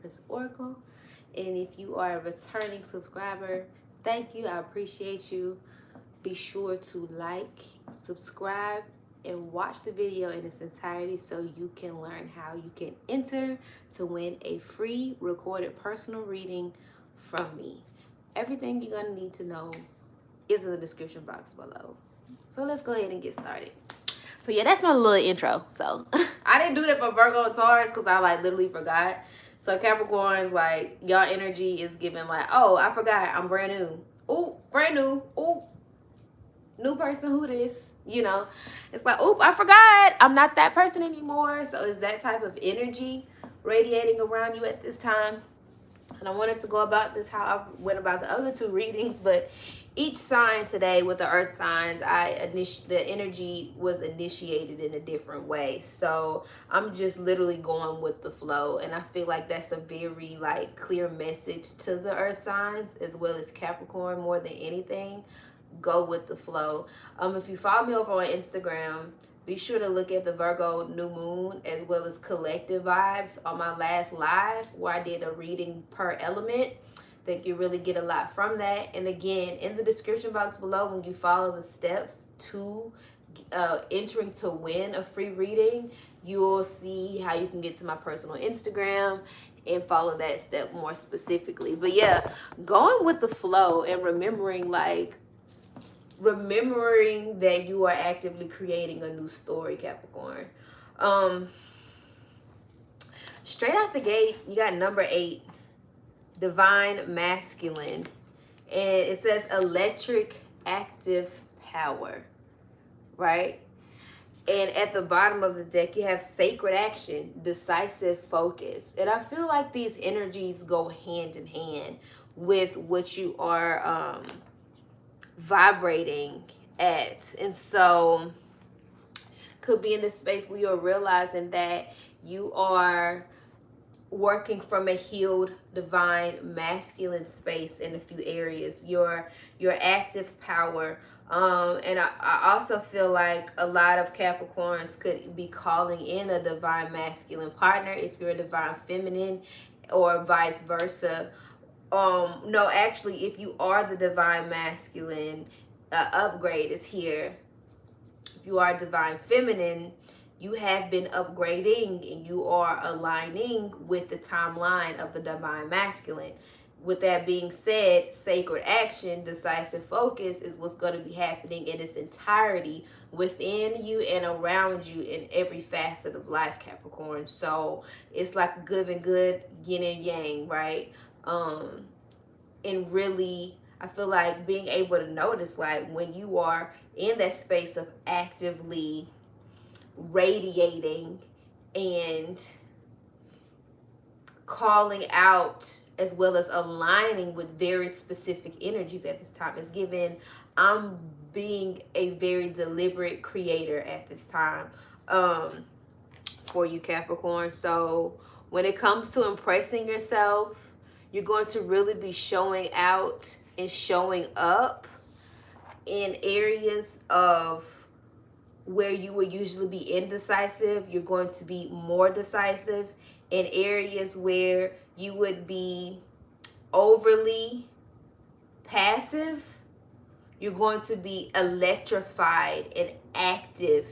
Empress Oracle. And if you are a returning subscriber, thank you. I appreciate you. Be sure to like, subscribe, and watch the video in its entirety so you can learn how you can enter to win a free recorded personal reading from me. Everything you're going to need to know is in the description box below. So let's go ahead and get started. So yeah, that's my little intro. So I didn't do that for Virgo and Taurus because I like literally forgot. So Capricorns, like, y'all energy is giving like, oh, I forgot, I'm brand new. Oh, brand new. Oh, new person, who this? You know, it's like, oop, I forgot, I'm not that person anymore. So it's that type of energy radiating around you at this time. And I wanted to go about this how I went about the other two readings, but each sign today with the earth signs, the energy was initiated in a different way. So I'm just literally going with the flow, and I feel like that's a very like clear message to the earth signs as well as Capricorn. More than anything, go with the flow. If you follow me over on Instagram, be sure to look at the Virgo new moon as well as collective vibes on my last live where I did a reading per element. I think you really get a lot from that. And again, in the description box below, when you follow the steps to entering to win a free reading, you'll see how you can get to my personal Instagram and follow that step more specifically. But yeah, going with the flow and remembering that you are actively creating a new story, Capricorn. Straight out the gate, you got number 8, divine masculine, and it says electric active power, right? And at the bottom of the deck, you have sacred action, decisive focus. And I feel like these energies go hand in hand with what you are vibrating at. And so could be in this space where you're realizing that you are working from a healed divine masculine space in a few areas, your active power. And I also feel like a lot of Capricorns could be calling in a divine masculine partner if you're a divine feminine, or vice versa. No, actually, if you are the divine masculine, upgrade is here. If you are divine feminine, you have been upgrading and you are aligning with the timeline of the divine masculine. With that being said, sacred action, decisive focus is what's going to be happening in its entirety within you and around you in every facet of life, Capricorn. So it's like good and good, yin and yang, right? And really, I feel like being able to notice, like, when you are in that space of actively radiating and calling out as well as aligning with very specific energies at this time, is given I'm being a very deliberate creator at this time for you, Capricorn. So when it comes to impressing yourself, you're going to really be showing out and showing up in areas of where you would usually be indecisive. You're going to be more decisive. In areas where you would be overly passive, you're going to be electrified and active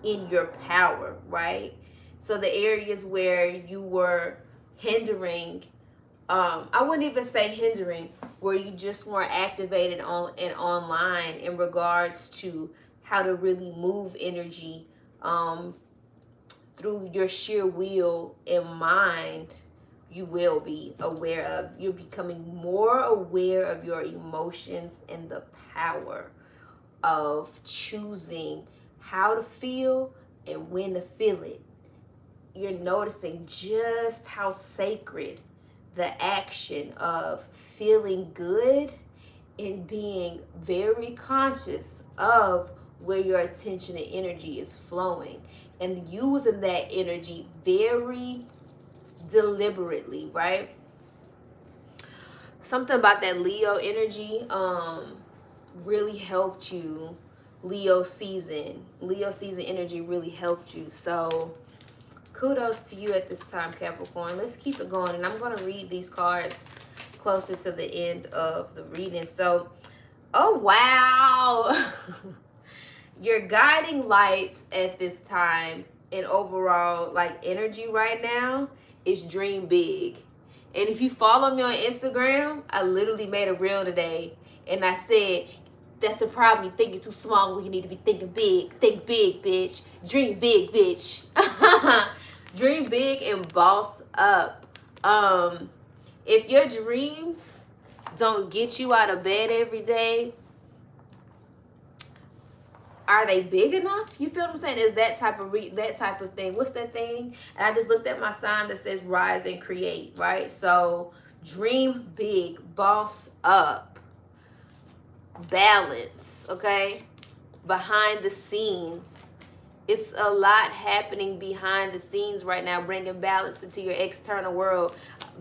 in your power, right? So the areas where you were hindering, I wouldn't even say hindering, where you just weren't activated on and online in regards to how to really move energy through your sheer will and mind, you will be aware of. You're becoming more aware of your emotions and the power of choosing how to feel and when to feel it. You're noticing just how sacred the action of feeling good and being very conscious of where your attention and energy is flowing, and using that energy very deliberately, right? Something about that Leo energy really helped you. Leo season energy really helped you. So Kudos to you at this time, Capricorn. Let's keep it going. And I'm going to read these cards closer to the end of the reading. So, oh, wow. Your guiding lights at this time and overall, like, energy right now is dream big. And if you follow me on Instagram, I literally made a reel today. And I said, that's the problem. You're thinking too small when you need to be thinking big. Think big, bitch. Dream big, bitch. Dream big and boss up. If your dreams don't get you out of bed every day, are they big enough? You feel what I'm saying? Is that type of thing? What's that thing? And I just looked at my sign that says rise and create, right? So dream big, boss up, balance, okay? Behind the scenes. It's a lot happening behind the scenes right now, bringing balance into your external world.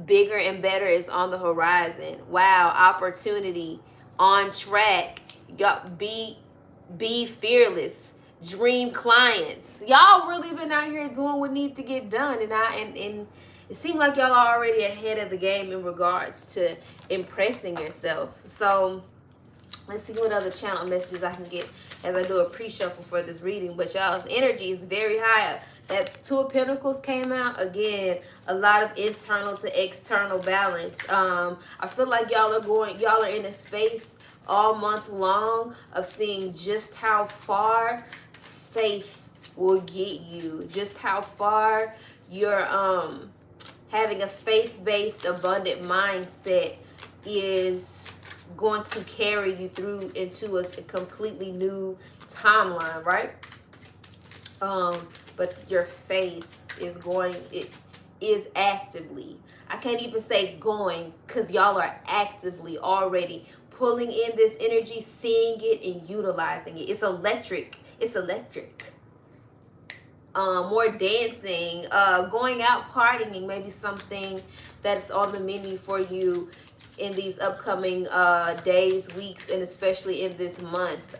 Bigger and better is on the horizon. Wow, opportunity, on track. Y'all be fearless. Dream clients. Y'all really been out here doing what needs to get done, and it seems like y'all are already ahead of the game in regards to impressing yourself. So let's see what other channel messages I can get as I do a pre-shuffle for this reading. But y'all's energy is very high. That Two of Pentacles came out. Again, a lot of internal to external balance. I feel like y'all are in a space all month long of seeing just how far faith will get you. Just how far you're having a faith-based abundant mindset is going to carry you through into a completely new timeline, right? But your faith is actively, I can't even say going, because y'all are actively already pulling in this energy, seeing it and utilizing it. It's electric. It's electric. More dancing, going out partying, maybe something that's on the menu for you in these upcoming days, weeks, and especially in this month,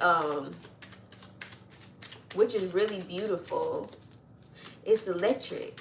which is really beautiful. It's electric.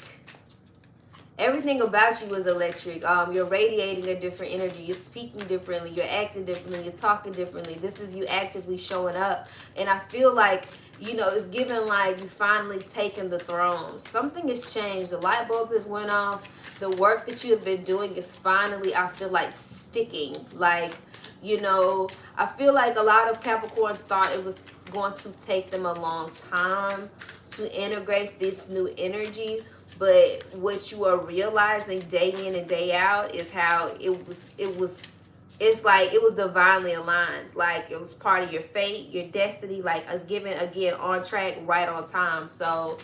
Everything about you is electric. You're radiating a different energy. You're speaking differently. You're acting differently. You're talking differently. This is you actively showing up. And I feel like, you know, it's given like you finally taken the throne. Something has changed. The light bulb has went off. The work that you have been doing is finally, I feel like, sticking. Like, you know, I feel like a lot of Capricorns thought it was going to take them a long time to integrate this new energy. But what you are realizing day in and day out is how it's like it was divinely aligned. Like it was part of your fate, your destiny, like us given again on track, right on time. So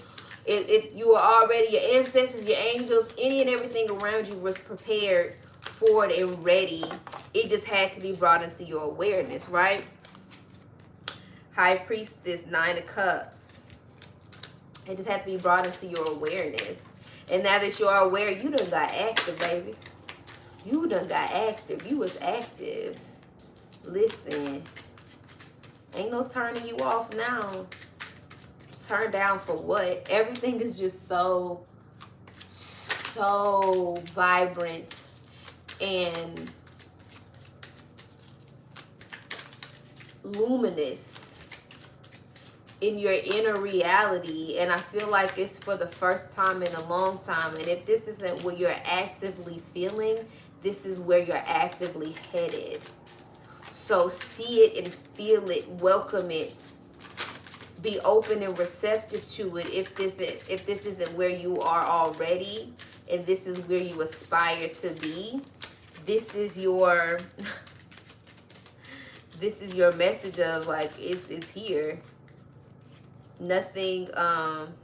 you were already, your ancestors, your angels, any and everything around you was prepared for it and ready. It just had to be brought into your awareness, right? High Priestess, Nine of Cups. It just had to be brought into your awareness. And now that you are aware, you done got active, baby. You done got active. You was active. Listen. Ain't no turning you off now. Turn down for what? Everything is just so vibrant and luminous in your inner reality, and I feel like it's for the first time in a long time. And if this isn't what you're actively feeling, this is where you're actively headed. So see it and feel it, welcome it, be open and receptive to it. If this isn't where you are already, and this is where you aspire to be, this is your message of like it's here. Nothing, I'm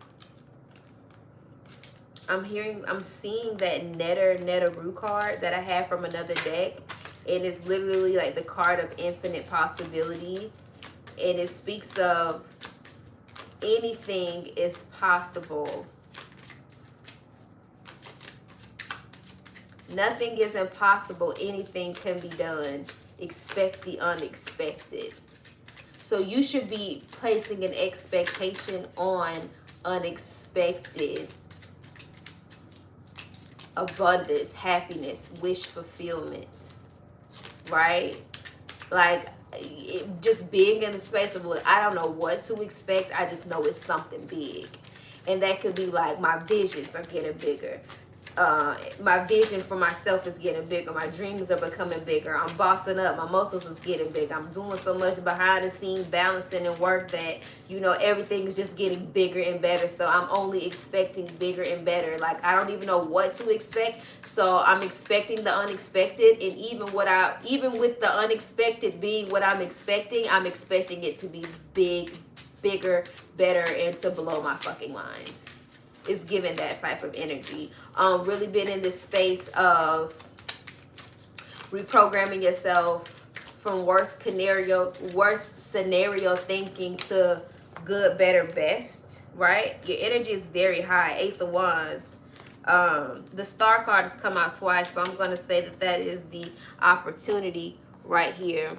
seeing that Neteru card that I have from another deck, and it's literally like the card of infinite possibility, and it speaks of anything is possible. Nothing is impossible. Anything can be done. Expect the unexpected. So you should be placing an expectation on unexpected abundance, happiness, wish fulfillment, right? Like, just being in the space of, look, I don't know what to expect. I just know it's something big. And that could be like, my visions are getting bigger. My vision for myself is getting bigger. My dreams are becoming bigger. I'm bossing up. My muscles is getting big. I'm doing so much behind the scenes, balancing and work that, you know, everything is just getting bigger and better. So I'm only expecting bigger and better. Like, I don't even know what to expect. So I'm expecting the unexpected. And even with the unexpected being what I'm expecting it to be big, bigger, better, and to blow my fucking mind. Is given that type of energy. Really been in this space of reprogramming yourself from worst scenario thinking to good, better, best, right? Your energy is very high. Ace of Wands. The Star card has come out twice, so I'm going to say that is the opportunity right here.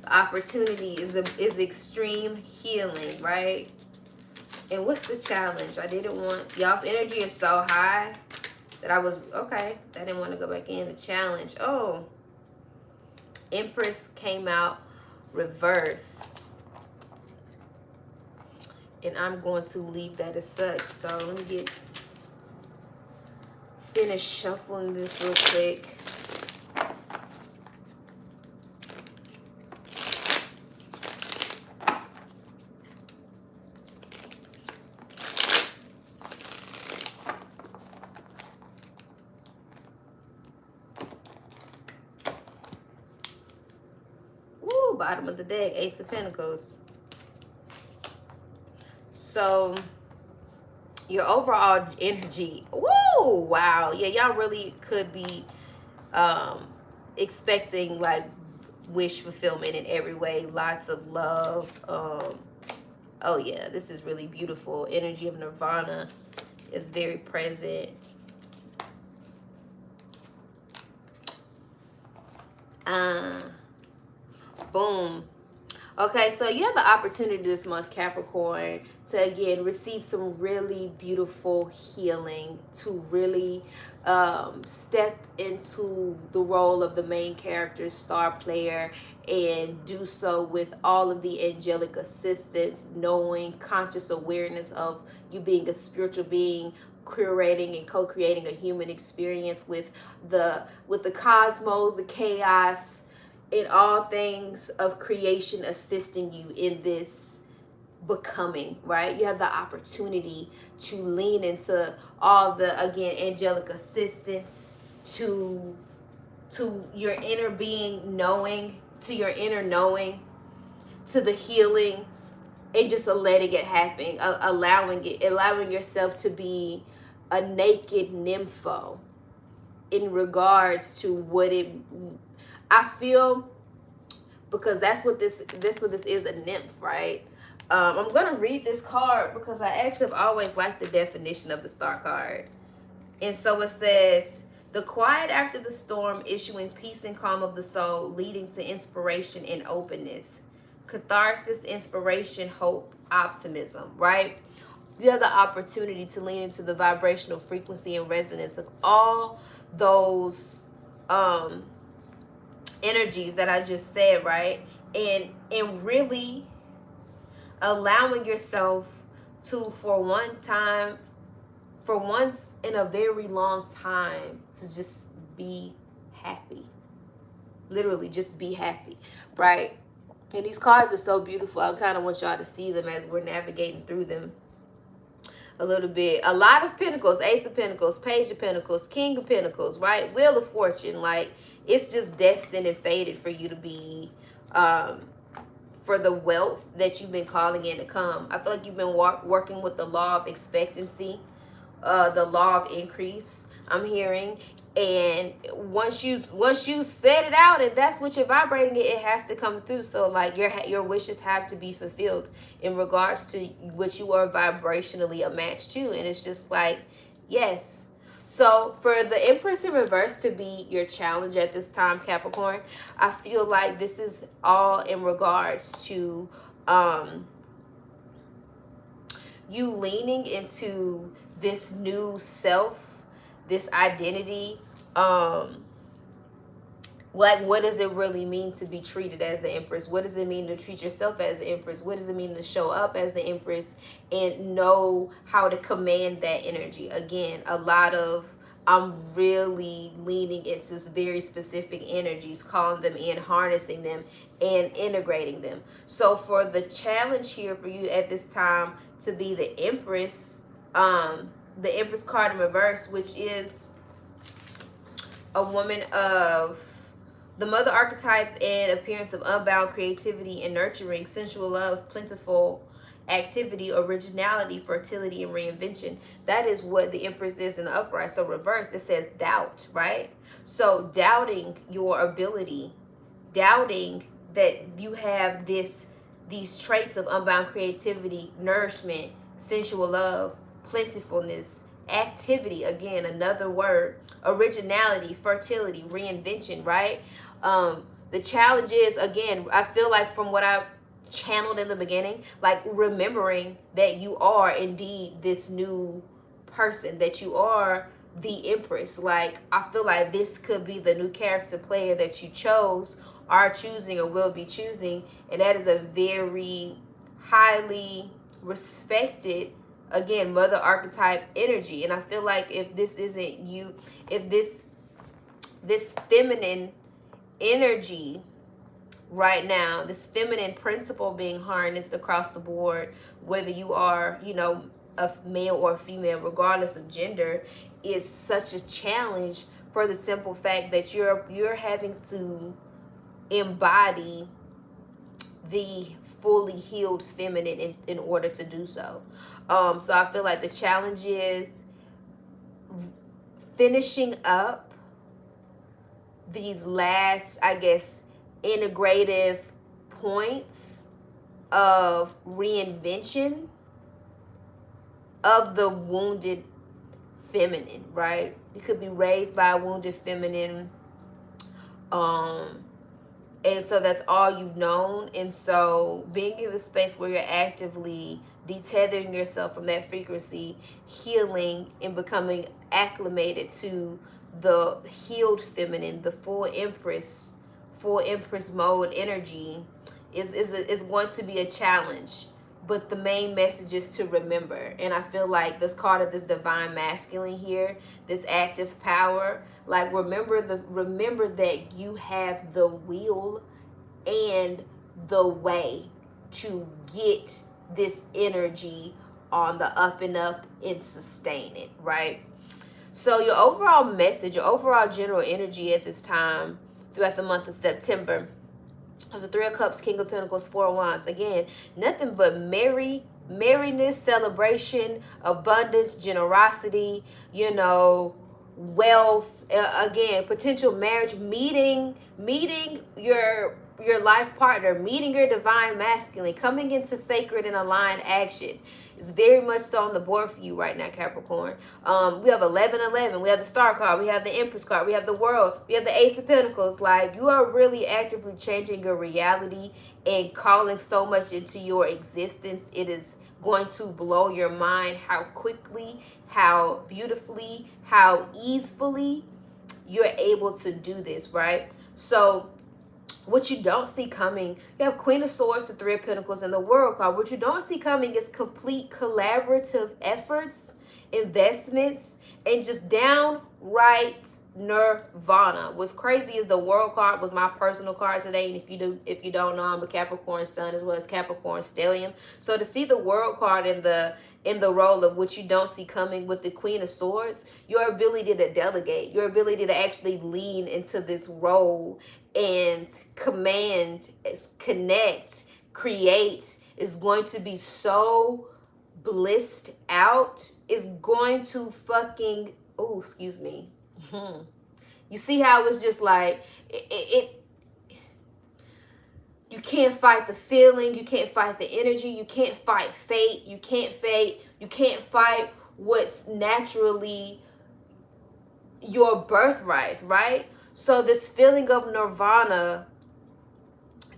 The opportunity is extreme healing, right? And what's the challenge? I didn't want... Y'all's energy is so high that I was... Okay. I didn't want to go back in. The challenge. Oh. Empress came out reverse. And I'm going to leave that as such. So let me finish shuffling this real quick. Bottom of the deck, Ace of Pentacles. So your overall energy, whoa, wow, yeah, y'all really could be expecting like wish fulfillment in every way. Lots of love. Oh yeah, this is really beautiful. Energy of Nirvana is very present. Boom. Okay, so you have the opportunity this month, Capricorn, to again receive some really beautiful healing, to really step into the role of the main character, star player, and do so with all of the angelic assistance, knowing, conscious awareness of you being a spiritual being, curating and co-creating a human experience with the cosmos, the chaos, in all things of creation, assisting you in this becoming, right? You have the opportunity to lean into all the, again, angelic assistance, to your inner being knowing, to your inner knowing, to the healing, and just letting it happen, allowing yourself to be a naked nympho in regards to what it... I feel, because that's what this is, a nymph, right? I'm going to read this card because I actually have always liked the definition of the Star card. And so it says, the quiet after the storm, issuing peace and calm of the soul, leading to inspiration and openness. Catharsis, inspiration, hope, optimism, right? You have the opportunity to lean into the vibrational frequency and resonance of all those energies that I just said, right? And really allowing yourself to, for once in a very long time, to just be happy. Literally just be happy, right? And these cards are so beautiful. I kind of want y'all to see them as we're navigating through them a little bit. A lot of Pentacles, Ace of Pentacles, Page of Pentacles, King of Pentacles, right? Wheel of Fortune. Like, it's just destined and fated for you to be, for the wealth that you've been calling in to come. I feel like you've been working with the law of expectancy, the law of increase, I'm hearing. And once you set it out and that's what you're vibrating, it has to come through. So like your wishes have to be fulfilled in regards to what you are vibrationally a match to. And it's just like, yes. So for the Empress in reverse to be your challenge at this time, Capricorn, I feel like this is all in regards to you leaning into this new self this identity. Like, what does it really mean to be treated as the Empress? What does it mean to treat yourself as the Empress? What does it mean to show up as the Empress and know how to command that energy? Again, a lot of, I'm really leaning into very specific energies, calling them in, harnessing them, and integrating them. So for the challenge here for you at this time to be the Empress, the Empress card in reverse, which is a woman of the mother archetype and appearance of unbound creativity and nurturing, sensual love, plentiful activity, originality, fertility, and reinvention. That is what the Empress is in the upright. So reverse, it says doubt, right? So doubting your ability, doubting that you have these traits of unbound creativity, nourishment, sensual love, plentifulness, activity, again, another word, originality, fertility, reinvention, right? The challenge is, again, I feel like from what I channeled in the beginning, like remembering that you are indeed this new person, that you are the Empress. Like, I feel like this could be the new character player that you chose, are choosing, or will be choosing, and that is a very highly respected, again, mother archetype energy. And I feel like if this isn't you, if this feminine energy right now, this feminine principle being harnessed across the board, whether you are, you know, a male or a female, regardless of gender, is such a challenge for the simple fact that you're having to embody the fully healed feminine in order to do so. So I feel like the challenge is finishing up these last, I guess, integrative points of reinvention of the wounded feminine, right? You could be raised by a wounded feminine, and so that's all you've known. And so being in a space where you're actively detethering yourself from that frequency, healing, and becoming acclimated to the healed feminine, the full Empress mode energy is going to be a challenge. But the main message is to remember. And I feel like this card of this divine masculine here, this active power, like remember that you have the will and the way to get this energy on the up and up and sustain it, right? So your overall message, your overall general energy at this time throughout the month of September is the Three of Cups, King of Pentacles, Four of Wands. Again, nothing but merriness, celebration, abundance, generosity, you know, wealth, again, potential marriage, meeting your life partner, meeting your divine masculine, coming into sacred and aligned action. It's very much so on the board for you right now, Capricorn. We have 1111. We have the Star card. We have the Empress card. We have the World. We have the Ace of Pentacles. Like, you are really actively changing your reality and calling so much into your existence. It is going to blow your mind how quickly, how beautifully, how easily you're able to do this, right? So what you don't see coming, you have Queen of Swords, the Three of Pentacles, and the World card. What you don't see coming is complete collaborative efforts, investments, and just downright nirvana. What's crazy is the World card was my personal card today, and if you don't know, I'm a Capricorn Sun as well as Capricorn Stellium. So to see the World card in the role of what you don't see coming with the Queen of Swords, your ability to delegate, your ability to actually lean into this role and command, connect, create is going to be so blissed out. Is going to fucking, oh, excuse me. You see how it's just like, you can't fight the feeling, you can't fight the energy, you can't fight fate, you can't fight what's naturally your birthright, right? So this feeling of nirvana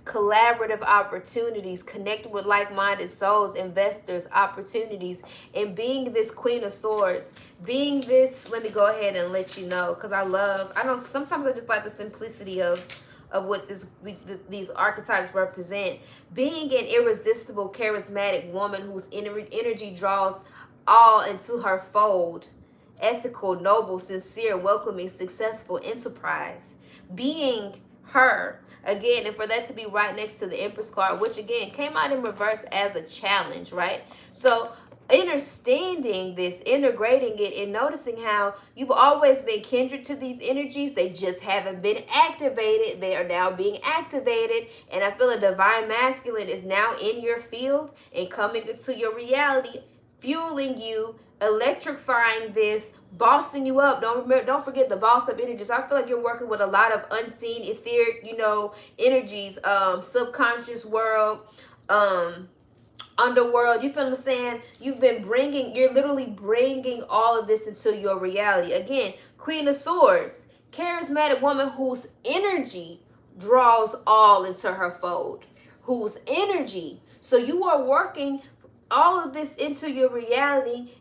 collaborative opportunities, connecting with like-minded souls, investors, opportunities, and being this Queen of Swords, being this, let me go ahead and let you know, because sometimes I just like the simplicity of what these archetypes represent. Being an irresistible, charismatic woman whose energy draws all into her fold. Ethical, noble, sincere, welcoming, successful, enterprise. Being her. Again, and for that to be right next to the Empress card, which again came out in reverse as a challenge, right? So understanding this, integrating it, and noticing how you've always been kindred to these energies. They just haven't been activated. They are now being activated. And I feel a divine masculine is now in your field and coming into your reality, fueling you, electrifying this, bossing you up. Don't forget the boss up energies. I feel like you're working with a lot of unseen, etheric, energies, subconscious world, underworld. You feel what I'm saying? You're literally bringing all of this into your reality. Again, Queen of Swords, charismatic woman whose energy draws all into her fold, whose energy. So you are working all of this into your reality,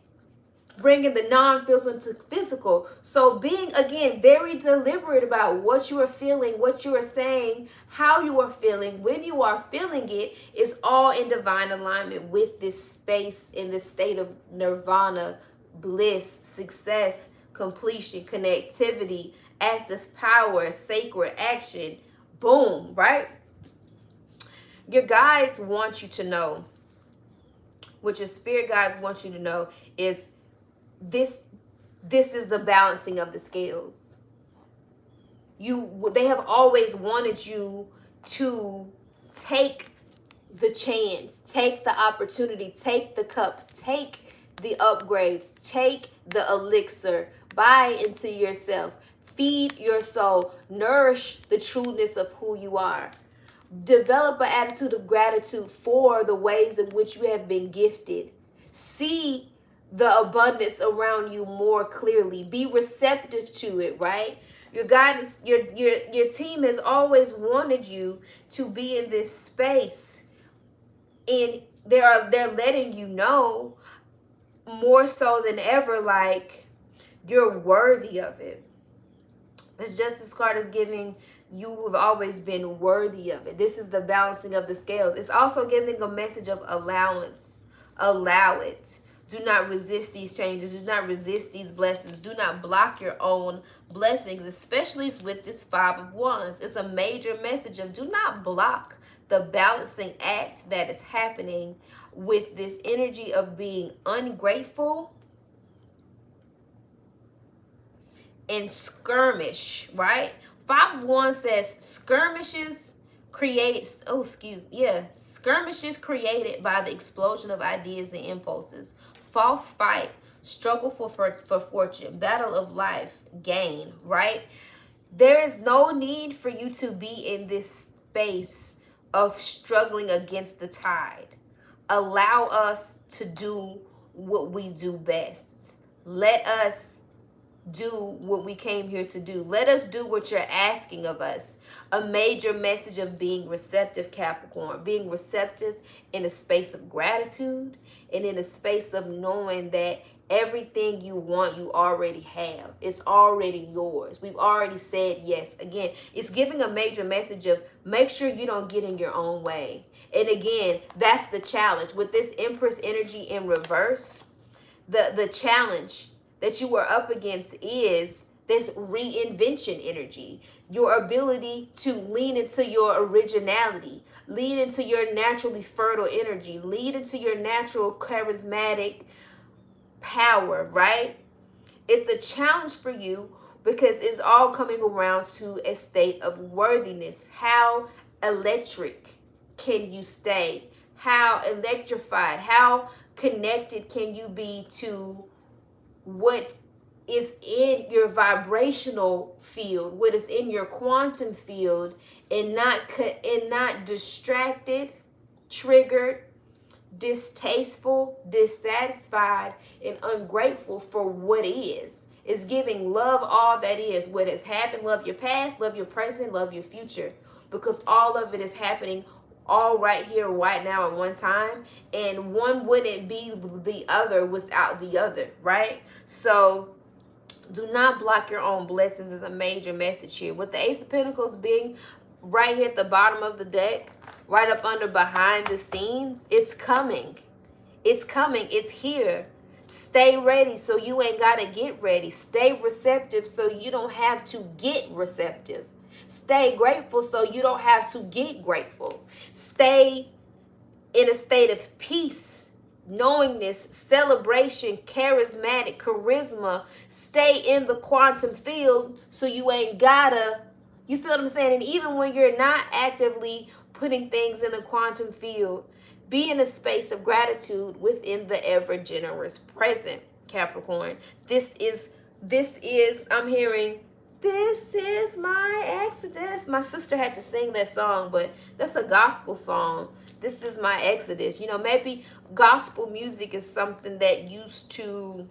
bringing the non-physical into physical. So being, again, very deliberate about what you are feeling, what you are saying, how you are feeling, when you are feeling it, is all in divine alignment with this space, in this state of nirvana, bliss, success, completion, connectivity, active power, sacred action. Boom, right? Your guides want you to know, what your spirit guides want you to know is this is the balancing of the scales. They have always wanted you to take the chance, take the opportunity, take the cup, take the upgrades, take the elixir, buy into yourself, feed your soul, nourish the trueness of who you are. Develop an attitude of gratitude for the ways in which you have been gifted. See the abundance around you more clearly. Be receptive to it, right? Your guidance, your team has always wanted you to be in this space, and they're letting you know more so than ever, like, you're worthy of it. This Justice card is giving you have always been worthy of it. This is the balancing of the scales. It's also giving a message of allowance. Allow it. Do not resist these changes. Do not resist these blessings. Do not block your own blessings, especially with this Five of Wands. It's a major message of do not block the balancing act that is happening with this energy of being ungrateful and skirmish, right? Five of Wands says skirmishes skirmishes created by the explosion of ideas and impulses. False fight, struggle for fortune, battle of life, gain, right? There is no need for you to be in this space of struggling against the tide. Allow us to do what we do best. Let us do what we came here to do. Let us do what you're asking of us. A major message of being receptive, Capricorn. Being receptive in a space of gratitude and in a space of knowing that everything you want, you already have. It's already yours. We've already said yes. Again, it's giving a major message of make sure you don't get in your own way. And again, that's the challenge. With this Empress energy in reverse, the challenge that you are up against is this reinvention energy. Your ability to lean into your originality, lean into your naturally fertile energy, lean into your natural charismatic power, right? It's a challenge for you because it's all coming around to a state of worthiness. How electric can you stay? How electrified, how connected can you be to what is in your vibrational field, what is in your quantum field, and not distracted, triggered, distasteful, dissatisfied, and ungrateful for what is. It's giving love all that is, what has happened. Love your past, love your present, love your future. because all of it is happening all right here, right now, at one time, and one wouldn't be the other without the other, right? So do not block your own blessings is a major message here. With the Ace of Pentacles being right here at the bottom of the deck, right up under behind the scenes, it's coming. It's coming. It's here. Stay ready so you ain't got to get ready. Stay receptive so you don't have to get receptive. Stay grateful so you don't have to get grateful. Stay in a state of peace, knowingness, celebration, charismatic, charisma. Stay in the quantum field so you ain't gotta, you feel what I'm saying? And even when you're not actively putting things in the quantum field, be in a space of gratitude within the ever generous present, Capricorn. This is, I'm hearing, this is my exodus. My sister had to sing that song, but that's a gospel song. This is my exodus. You know, maybe gospel music is something that used to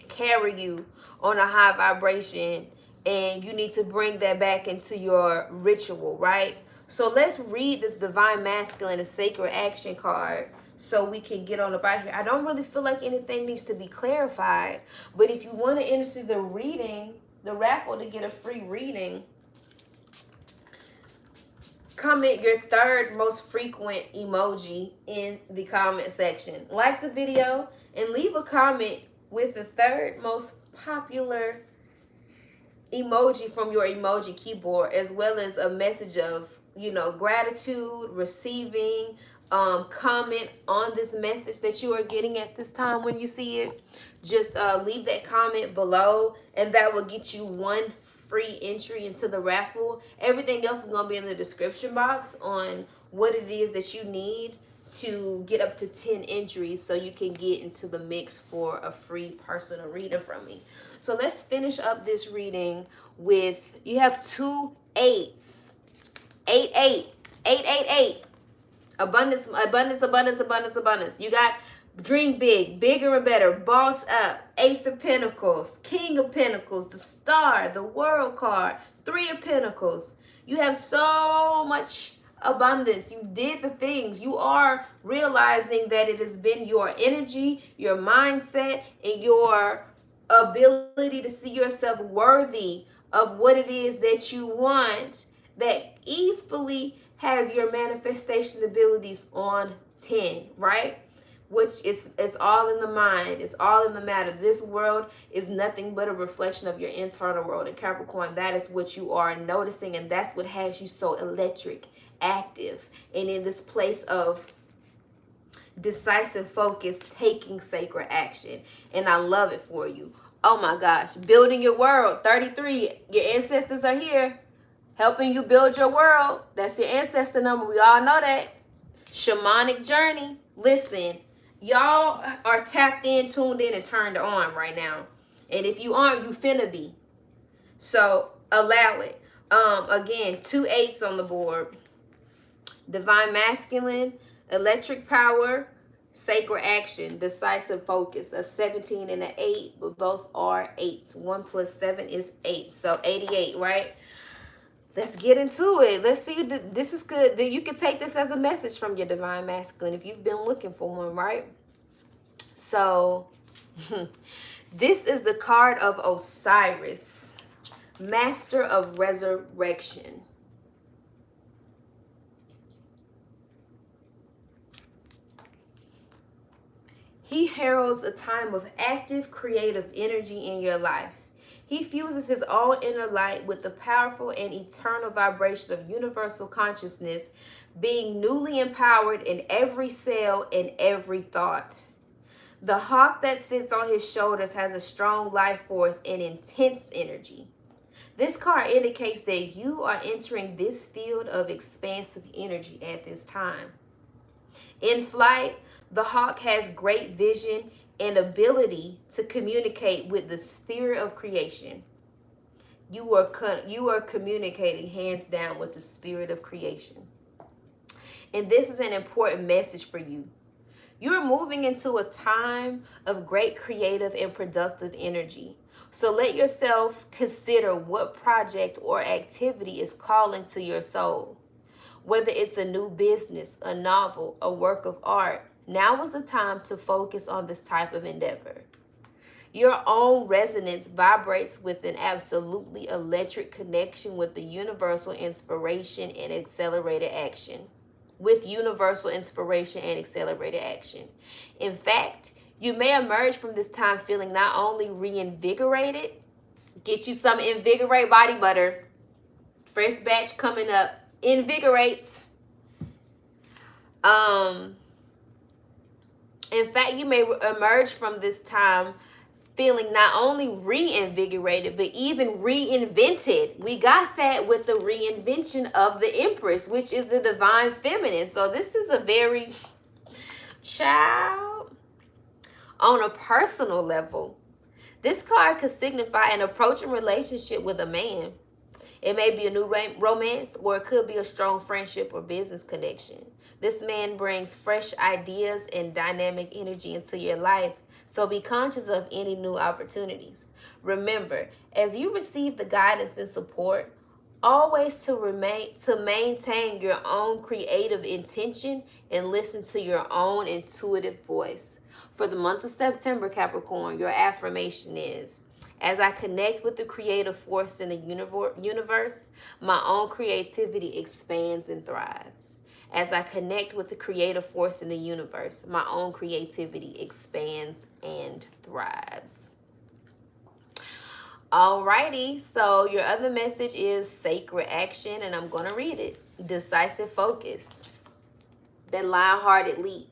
carry you on a high vibration, and you need to bring that back into your ritual, right? So let's read this Divine Masculine and Sacred Action card so we can get on about here. I don't really feel like anything needs to be clarified, but if you want to enter the reading, the raffle, to get a free reading, comment your third most frequent emoji in the comment section. Like the video and leave a comment with the third most popular emoji from your emoji keyboard, as well as a message of, you know, gratitude, receiving, comment on this message that you are getting at this time. When you see it, just leave that comment below, and that will get you one free entry into the raffle. Everything else is going to be in the description box on what it is that you need to get up to 10 entries so you can get into the mix for a free personal reading from me. So let's finish up this reading with, you have 2 8s. 8, 8, 8, 8, 8. Abundance, abundance, abundance, abundance, abundance. You got dream big, bigger and better, boss up, Ace of Pentacles, King of Pentacles, the Star, the World card, 3 of Pentacles. You have so much abundance. You did the things. You are realizing that it has been your energy, your mindset, and your ability to see yourself worthy of what it is that you want that easily has your manifestation abilities on 10, right? Which it's all in the mind. It's all in the matter. This world is nothing but a reflection of your internal world. And Capricorn, that is what you are noticing, and that's what has you so electric, active, and in this place of decisive focus, taking sacred action. And I love it for you. Oh my gosh. Building your world. 33. Your ancestors are here, helping you build your world. That's your ancestor number. We all know that. Shamanic journey. Listen, y'all are tapped in, tuned in, and turned on right now. And if you aren't, you finna be. So allow it. Again, 2 8s on the board. Divine Masculine, Electric Power, Sacred Action, Decisive Focus. A 17 and an 8, but both are 8s. 1 plus 7 is 8. So 88, right? Let's get into it. Let's see. This is good. You can take this as a message from your Divine Masculine if you've been looking for one, right? So this is the card of Osiris, Master of Resurrection. He heralds a time of active, creative energy in your life. He fuses his own inner light with the powerful and eternal vibration of universal consciousness, being newly empowered in every cell and every thought. The hawk that sits on his shoulders has a strong life force and intense energy. This card indicates that you are entering this field of expansive energy at this time. In flight, the hawk has great vision and ability to communicate with the spirit of creation. You are communicating hands down with the spirit of creation. And this is an important message for you. You're moving into a time of great creative and productive energy. So let yourself consider what project or activity is calling to your soul. Whether it's a new business, a novel, a work of art, now is the time to focus on this type of endeavor. Your own resonance vibrates with an absolutely electric connection with the universal inspiration and accelerated action. In fact, you may emerge from this time feeling not only reinvigorated, get you some Invigorate body butter. First batch coming up. Invigorates. In fact, you may emerge from this time feeling not only reinvigorated, but even reinvented. We got that with the reinvention of the Empress, which is the divine feminine. So this is a very, child, on a personal level. This card could signify an approaching relationship with a man. It may be a new romance, or it could be a strong friendship or business connection. This man brings fresh ideas and dynamic energy into your life, so be conscious of any new opportunities. Remember, as you receive the guidance and support, always to maintain your own creative intention and listen to your own intuitive voice. For the month of September, Capricorn, your affirmation is: as I connect with the creative force in the universe, my own creativity expands and thrives. As I connect with the creative force in the universe, my own creativity expands and thrives. Alrighty, so your other message is sacred action, and I'm going to read it. Decisive focus. That lion-hearted leap.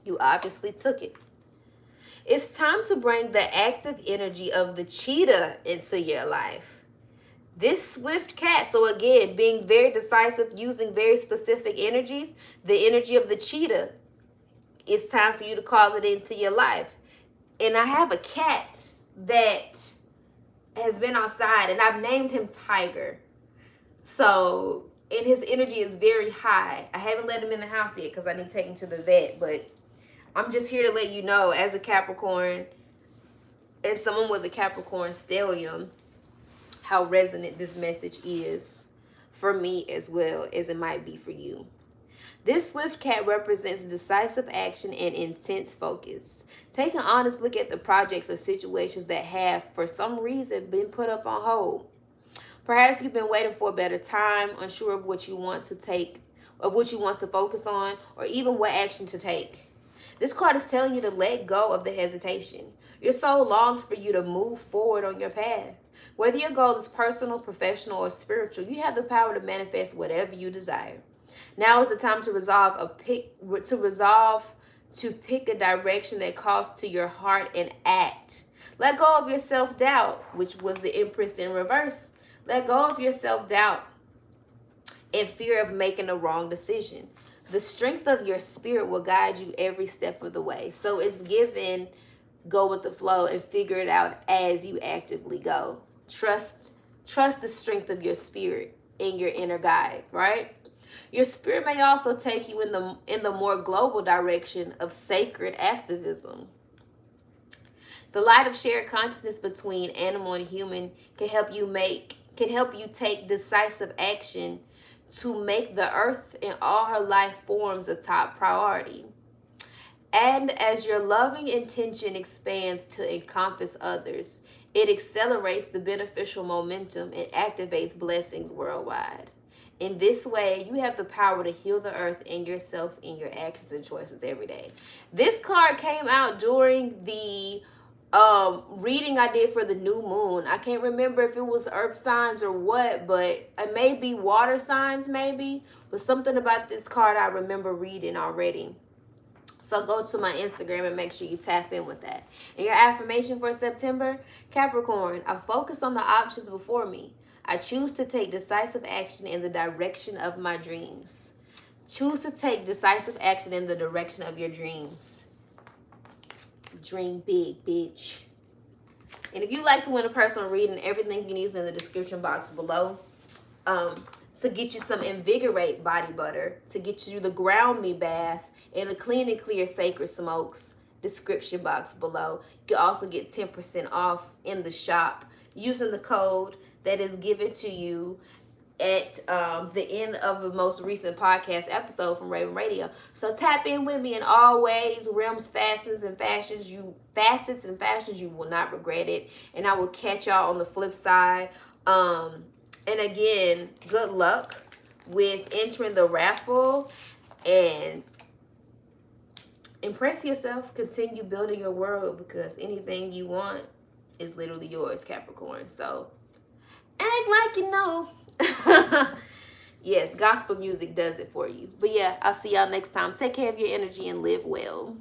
You obviously took it. It's time to bring the active energy of the cheetah into your life. This swift cat, so again, being very decisive, using very specific energies, the energy of the cheetah, it's time for you to call it into your life. And I have a cat that has been outside, and I've named him Tiger. So, and his energy is very high. I haven't let him in the house yet because I need to take him to the vet, but I'm just here to let you know, as a Capricorn and someone with a Capricorn stellium, how resonant this message is for me as well as it might be for you. This swift cat represents decisive action and intense focus. Take an honest look at the projects or situations that have, for some reason, been put up on hold. Perhaps you've been waiting for a better time, unsure of what you want to take, of what you want to focus on, or even what action to take. This card is telling you to let go of the hesitation. Your soul longs for you to move forward on your path. Whether your goal is personal, professional, or spiritual, you have the power to manifest whatever you desire. Now is the time to pick a direction that calls to your heart and act. Let go of your self-doubt, which was the Empress in reverse. Let go of your self-doubt and fear of making a wrong decision. The strength of your spirit will guide you every step of the way. So it's given, go with the flow and figure it out as you actively go. Trust the strength of your spirit and your inner guide, right? Your spirit may also take you in the more global direction of sacred activism. The light of shared consciousness between animal and human can help you take decisive action to make the earth and all her life forms a top priority. And as your loving intention expands to encompass others, it accelerates the beneficial momentum and activates blessings worldwide. In this way, you have the power to heal the earth and yourself in your actions and choices every day. This card came out during the reading I did for the new moon. I can't remember if it was earth signs or what, but it may be water signs maybe. But something about this card I remember reading already. So go to my Instagram and make sure you tap in with that. And your affirmation for September, Capricorn, I focus on the options before me. I choose to take decisive action in the direction of my dreams. Choose to take decisive action in the direction of your dreams. Dream big, bitch. And if you'd like to win a personal reading, everything you need is in the description box below. To get you some Invigorate body butter, to get you the Ground Me bath, and the Clean and Clear Sacred Smokes, description box below. You can also get 10% off in the shop using the code that is given to you at the end of the most recent podcast episode from Raven Radio. So tap in with me in all ways, realms, facets, and fashions. You will not regret it. And I will catch y'all on the flip side. And again, good luck with entering the raffle, and impress yourself. Continue building your world, because anything you want is literally yours, Capricorn. So act like you know. Yes, gospel music does it for you. But yeah, I'll see y'all next time. Take care of your energy and live well.